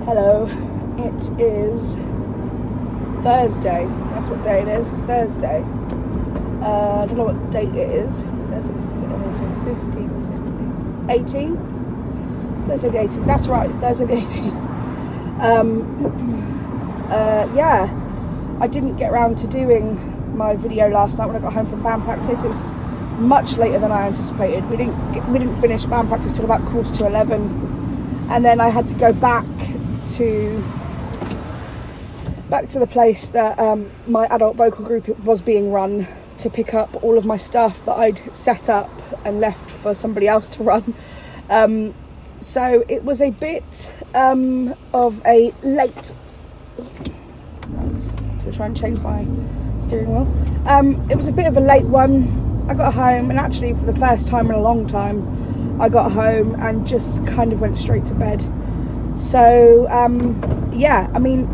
Hello, it is Thursday. That's what day it is. It's Thursday. I don't know what date it is. Thursday 15th, 16th, 18th. Thursday the 18th. That's right. Thursday the 18th. Yeah, I didn't get around to doing my video last night when I got home from band practice. It was much later than I anticipated. We didn't finish band practice till about 11:15, and then I had to go back to the place that my adult vocal group was being run to pick up all of my stuff that I'd set up and left for somebody else to run. So it was a bit of a late. Right, so we'll try and change my steering wheel. It was a bit of a late one. I got home, and actually for the first time in a long time, I got home and just kind of went straight to bed. So yeah, I mean,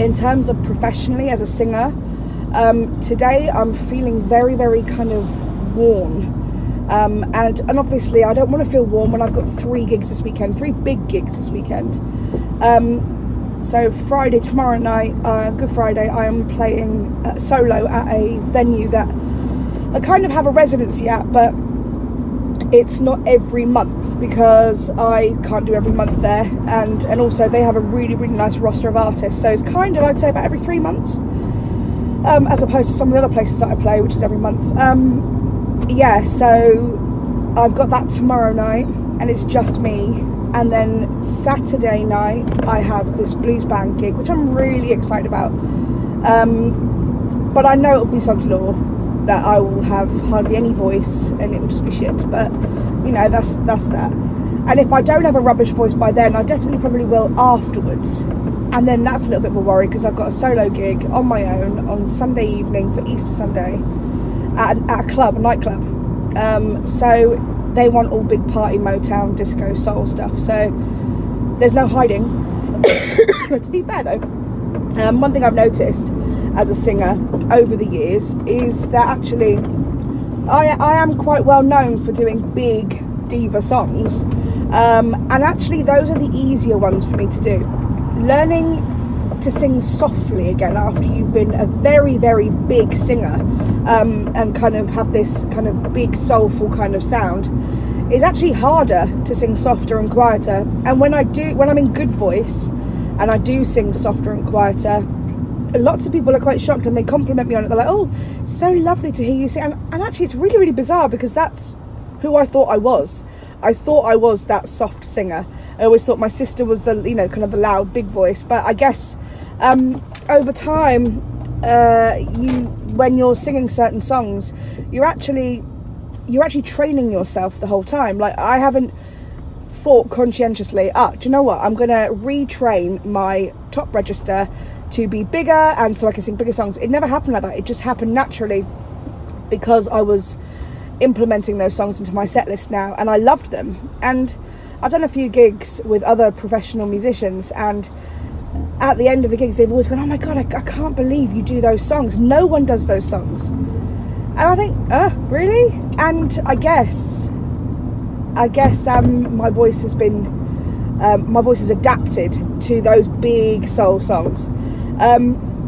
in terms of professionally as a singer, today I'm feeling very, very kind of worn. And obviously I don't want to feel warm when I've got 3 gigs this weekend, 3 big gigs this weekend. So Friday, tomorrow night, Good Friday, I am playing solo at a venue that I kind of have a residency at, but it's not every month because I can't do every month there, and also they have a really, really nice roster of artists, so it's kind of, I'd say, about every 3 months, as opposed to some of the other places that I play, which is every month. Yeah, so I've got that tomorrow night, and it's just me. And then Saturday night, I have this blues band gig, which I'm really excited about. But I know it'll be sod's law, that I will have hardly any voice, and it will just be shit. But, you know, that's that. And if I don't have a rubbish voice by then, I definitely probably will afterwards. And then that's a little bit of a worry, because I've got a solo gig on my own on Sunday evening for Easter Sunday at a nightclub. So they want all big party Motown, disco, soul stuff. So there's no hiding. To be fair though, one thing I've noticed as a singer over the years is that actually I am quite well known for doing big diva songs. And actually those are the easier ones for me to do. Learning to sing softly again after you've been a very, very big singer, and kind of have this kind of big soulful kind of sound, is actually harder to sing softer and quieter. And when I'm in good voice and I do sing softer and quieter, lots of people are quite shocked and they compliment me on it. They're like, "Oh, it's so lovely to hear you sing." And actually it's really, really bizarre, because that's who I thought I was. I thought I was that soft singer. I always thought my sister was the, you know, kind of the loud big voice. But I guess over time, when you're singing certain songs, you're actually training yourself the whole time. Like, I haven't thought conscientiously, do you know what, I'm gonna retrain my top register to be bigger and so I can sing bigger songs. It never happened like that. It just happened naturally, because I was implementing those songs into my set list now, and I loved them. And I've done a few gigs with other professional musicians, and at the end of the gigs they've always gone, "Oh my god, I can't believe you do those songs. No one does those songs." And I think, really? And I guess my voice has adapted to those big soul songs.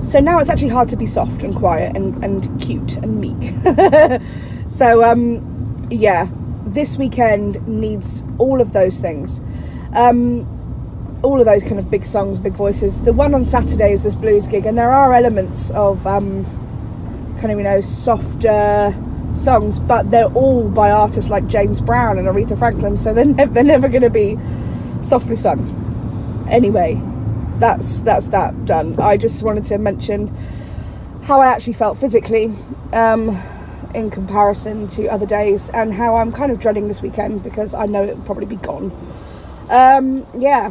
So now it's actually hard to be soft and quiet and cute and meek. So yeah, this weekend needs all of those things. All of those kind of big songs, big voices. The one on Saturday is this blues gig, and there are elements of kind of, you know, softer songs, but they're all by artists like James Brown and Aretha Franklin, so they're never going to be softly sung. Anyway, that's that done. I just wanted to mention how I actually felt physically in comparison to other days, and how I'm kind of dreading this weekend, because I know it will probably be gone. Yeah,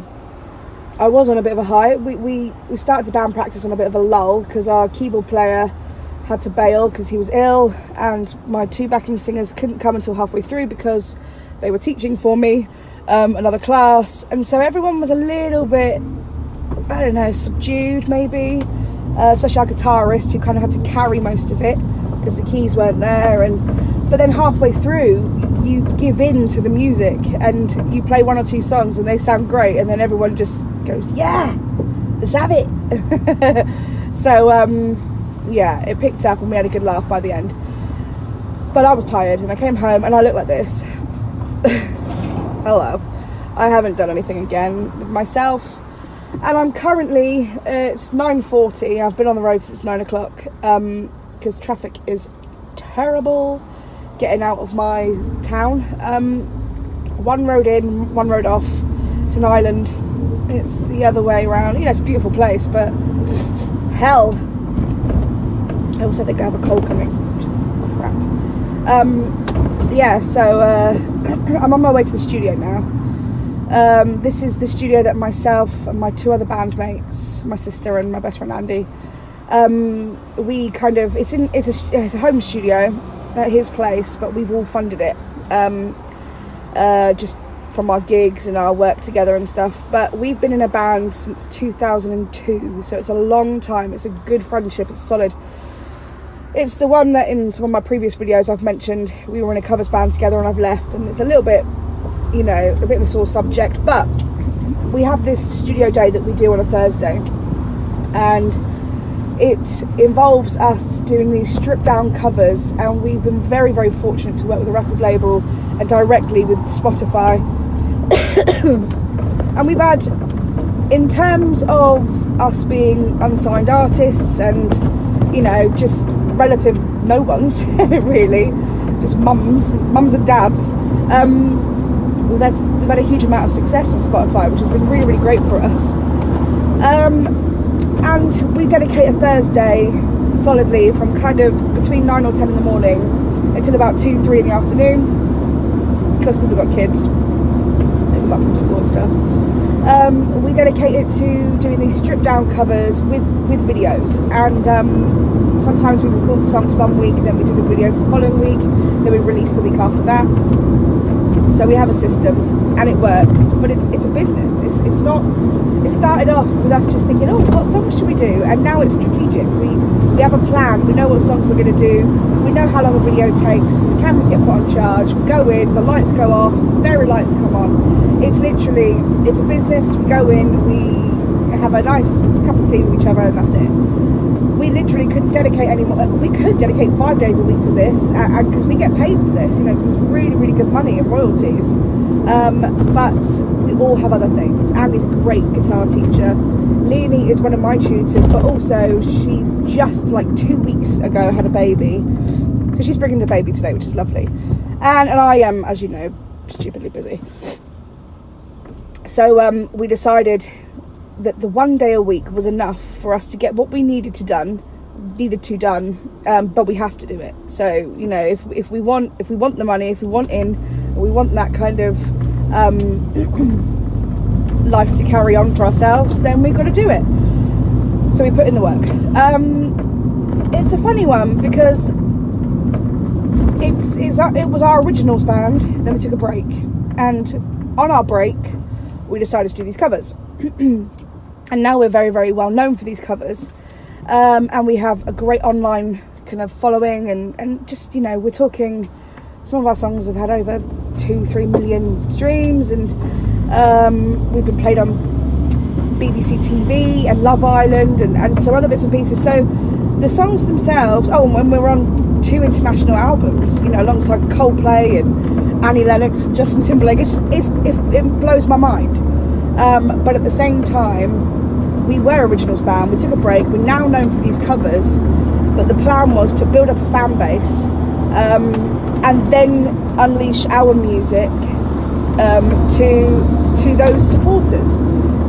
I was on a bit of a high. We started the band practice on a bit of a lull, because our keyboard player had to bail because he was ill, and my 2 backing singers couldn't come until halfway through because they were teaching for me another class, and so everyone was a little bit, I don't know, subdued maybe, especially our guitarist, who kind of had to carry most of it because the keys weren't there, and but then halfway through you give in to the music and you play 1 or 2 songs and they sound great, and then everyone just goes, yeah, let's have it. So yeah, it picked up and we had a good laugh by the end. But I was tired and I came home and I looked like this. Hello. I haven't done anything again with myself, and I'm currently, it's 9:40, I've been on the road since 9 o'clock, because traffic is terrible getting out of my town. 1 road in, 1 road off. It's an island. It's the other way around. You know, it's a beautiful place, but hell. I also think I have a cold coming, which is crap. Yeah, so I'm on my way to the studio now. This is the studio that myself and my 2 other bandmates, my sister and my best friend Andy, we kind of, it's a home studio at his place, but we've all funded it, just from our gigs and our work together and stuff. But we've been in a band since 2002, so it's a long time. It's a good friendship. It's solid. It's the one that in some of my previous videos I've mentioned we were in a covers band together and I've left, and it's a little bit, you know, a bit of a sore subject. But we have this studio day that we do on a Thursday, and it involves us doing these stripped down covers, and we've been very, very fortunate to work with a record label and directly with Spotify. And we've had, in terms of us being unsigned artists and, you know, just relative no ones really, just mums and dads, we've had a huge amount of success on Spotify, which has been really, really great for us. And we dedicate a Thursday solidly from kind of between 9 or 10 in the morning until about 2-3 in the afternoon, because people got kids, pick them up from school and stuff. We dedicate it to doing these stripped down covers with videos, and sometimes we record the songs 1 week and then we do the videos the following week, then we release the week after that. So we have a system and it works, but it's a business. It's not. It started off with us just thinking, oh, what songs should we do? And now it's strategic. We have a plan. We know what songs we're going to do. We know how long a video takes. The cameras get put on charge. We go in, the lights go off, fairy lights come on. It's literally, it's a business. We go in, we have a nice cup of tea with each other, and that's it. We literally couldn't dedicate any more. We could dedicate 5 days a week to this, because we get paid for this. You know, this is really, really good money and royalties. But we all have other things. Andy's a great guitar teacher. Leonie is one of my tutors, but also she's just like 2 weeks ago had a baby, so she's bringing the baby today, which is lovely. And I am, as you know, stupidly busy. So we decided that the 1 day a week was enough for us to get what we needed done, but we have to do it. So, you know, if we want the money, if we want in, we want that kind of life to carry on for ourselves, then we've got to do it. So we put in the work. It's a funny one because it was our originals band, then we took a break, and on our break we decided to do these covers. And now we're very, very well known for these covers, and we have a great online kind of following, and just, you know, we're talking, some of our songs have had over 2-3 million streams, and we've been played on BBC TV and Love Island and some other bits and pieces. So the songs themselves, and when we're on 2 international albums, you know, alongside Coldplay and Annie Lennox and Justin Timberlake, it blows my mind. But at the same time, we were originals band, we took a break, we're now known for these covers, but the plan was to build up a fan base, and then unleash our music to those supporters.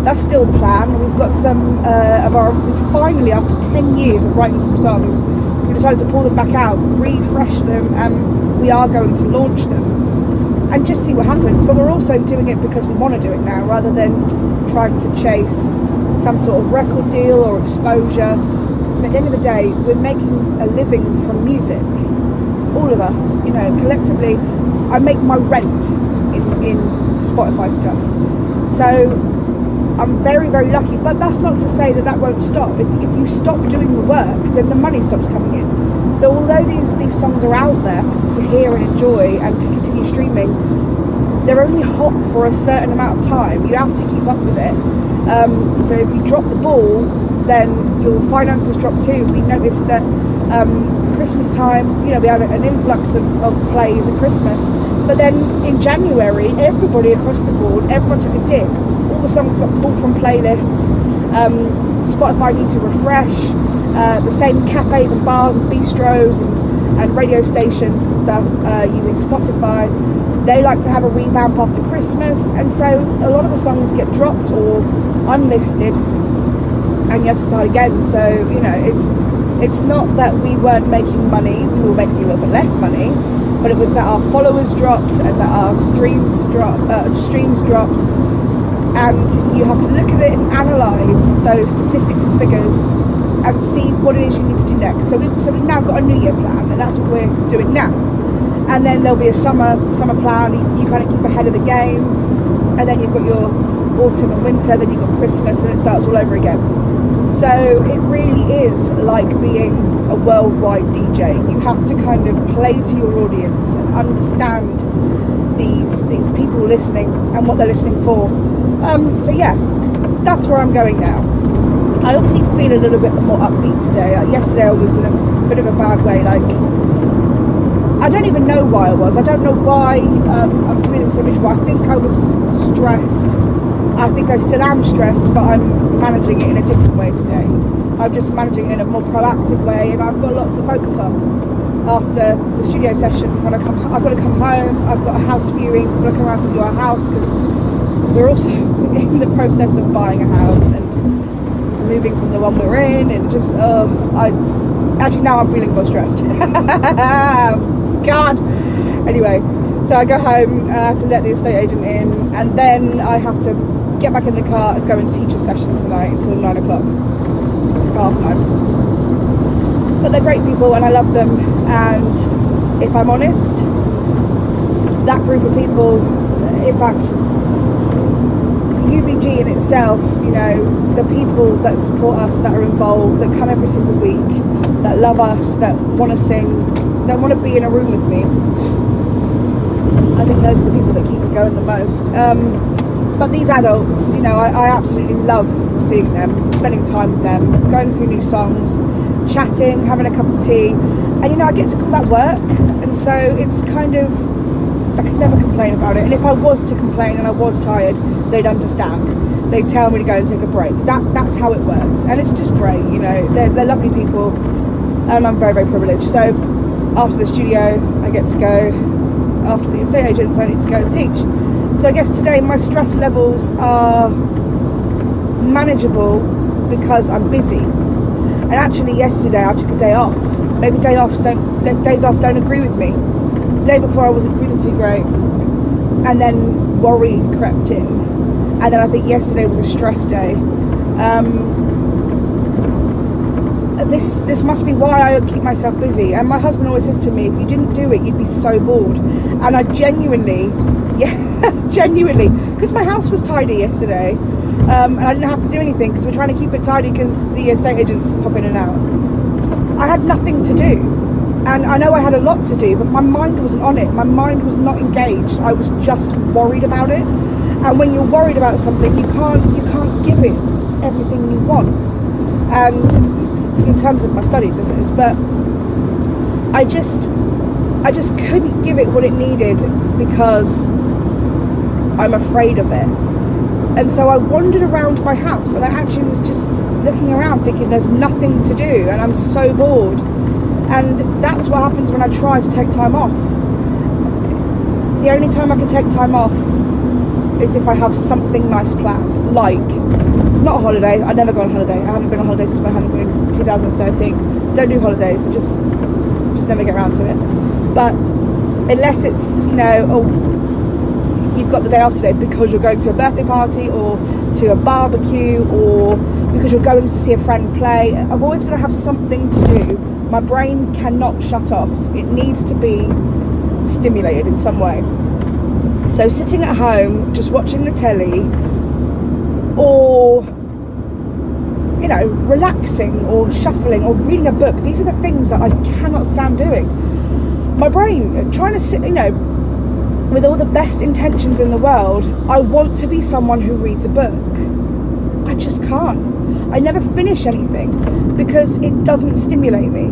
That's still the plan. We've got some we finally, after 10 years of writing some songs, we decided to pull them back out, refresh them, and we are going to launch them and just see what happens. But we're also doing it because we want to do it now, rather than trying to chase some sort of record deal or exposure. And at the end of the day, we're making a living from music, all of us, you know, collectively. I make my rent in Spotify stuff, so I'm very, very lucky. But that's not to say that won't stop. If you stop doing the work, then the money stops coming in. So although these songs are out there for people to hear and enjoy and to continue streaming, they're only hot for a certain amount of time. You have to keep up with it. So if you drop the ball, then your finances drop too. We noticed that Christmas time, we had an influx of plays at Christmas, but then in January, everybody across the board, everyone took a dip. All the songs got pulled from playlists. Spotify need to refresh. The same cafes and bars and bistros and radio stations and stuff using Spotify, they like to have a revamp after Christmas, and so a lot of the songs get dropped or unlisted, and you have to start again. So it's not that we weren't making money, we were making a little bit less money, but it was that our followers dropped and that our streams dropped, and you have to look at it and analyse those statistics and figures and see what it is you need to do next. So we've now got a New Year plan, and that's what we're doing now. And then there'll be a summer plan. You kind of keep ahead of the game, and then you've got your autumn and winter, then you've got Christmas, and then it starts all over again. So it really is like being a worldwide DJ. You have to kind of play to your audience and understand these people listening and what they're listening for. So yeah, that's where I'm going now. I obviously feel a little bit more upbeat today. Yesterday I was in a bit of a bad way. I don't even know why I was. I don't know why I'm feeling so miserable. I think I was stressed. I think I still am stressed, but I'm managing it in a different way today. I'm just managing it in a more proactive way, and I've got a lot to focus on. After the studio session, when I've got to come home, I've got a house viewing, I've got to come around to view our house, because we're also in the process of buying a house and moving from the one we're in, and it's just actually now I'm feeling more stressed. God. Anyway, so I go home, I have to let the estate agent in, and then I have to get back in the car and go and teach a session tonight until 9 o'clock, 9:30. But they're great people and I love them, and if I'm honest, that group of people, in fact UVG in itself, the people that support us, that are involved, that come every single week, that love us, that want to sing, that want to be in a room with me, I think those are the people that keep me going the most. But these adults, I absolutely love seeing them, spending time with them, going through new songs, chatting, having a cup of tea, and I get to call that work, and so it's kind of, I could never complain about it. And if I was to complain and I was tired, they'd understand. They'd tell me to go and take a break. That's how it works, and it's just great. They're lovely people, and I'm very, very privileged. So after the studio, I get to go. After the estate agents, I need to go and teach. So I guess today my stress levels are manageable because I'm busy. And actually yesterday I took a day off. Maybe days off don't agree with me. The day before I wasn't feeling too great, and then worry crept in, and then I think yesterday was a stress day. This must be why I keep myself busy. And my husband always says to me, if you didn't do it, you'd be so bored. And I genuinely, because my house was tidy yesterday, and I didn't have to do anything because we're trying to keep it tidy because the estate agents pop in and out. I had nothing to do, and I know I had a lot to do, but my mind wasn't on it. My mind was not engaged. I was just worried about it. And when you're worried about something, you can't give it everything you want. And in terms of my studies, this is, but I just couldn't give it what it needed because I'm afraid of it. And so I wandered around my house, and I actually was just looking around thinking there's nothing to do and I'm so bored. And that's what happens when I try to take time off. The only time I can take time off is if I have something nice planned, like not a holiday. I never go on holiday. I haven't been on holiday since my honeymoon in 2013. Don't do holidays. I just never get around to it. But unless it's you've got the day off today because you're going to a birthday party or to a barbecue or because you're going to see a friend play, I've always got to have something to do. My brain cannot shut off. It needs to be stimulated in some way. So sitting at home, just watching the telly, or you know, relaxing or shuffling or reading a book. These are the things that I cannot stand doing. My brain, trying to sit, you know, with all the best intentions in the world, I want to be someone who reads a book. I just can't. I never finish anything because it doesn't stimulate me.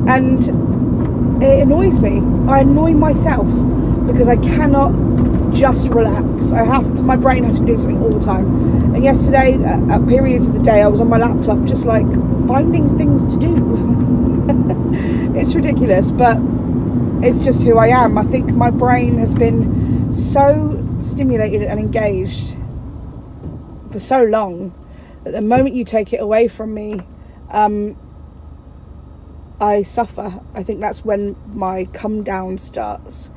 And it annoys me. I annoy myself because I cannot just relax. My brain has to be doing something all the time. And yesterday, at periods of the day, I was on my laptop just like finding things to do. It's ridiculous, but it's just who I am. I think my brain has been so stimulated and engaged for so long that the moment you take it away from me, I suffer. I think that's when my come down starts.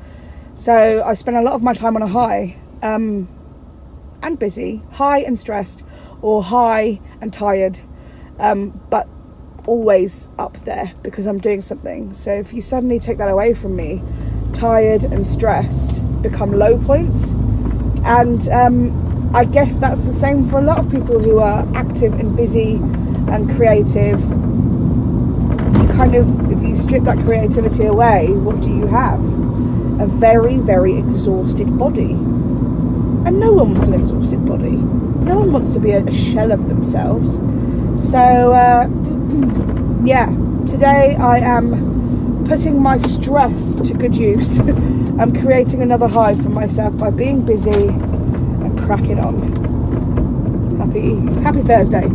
So I spend a lot of my time on a high, and busy, high and stressed, or high and tired, but always up there because I'm doing something. So if you suddenly take that away from me, tired and stressed become low points. And I guess that's the same for a lot of people who are active and busy and creative. You kind of, if you strip that creativity away, what do you have? A very, very exhausted body. And no one wants an exhausted body. No one wants to be a shell of themselves. So yeah, today I am putting my stress to good use. I'm creating another high for myself by being busy and cracking on. Happy Thursday.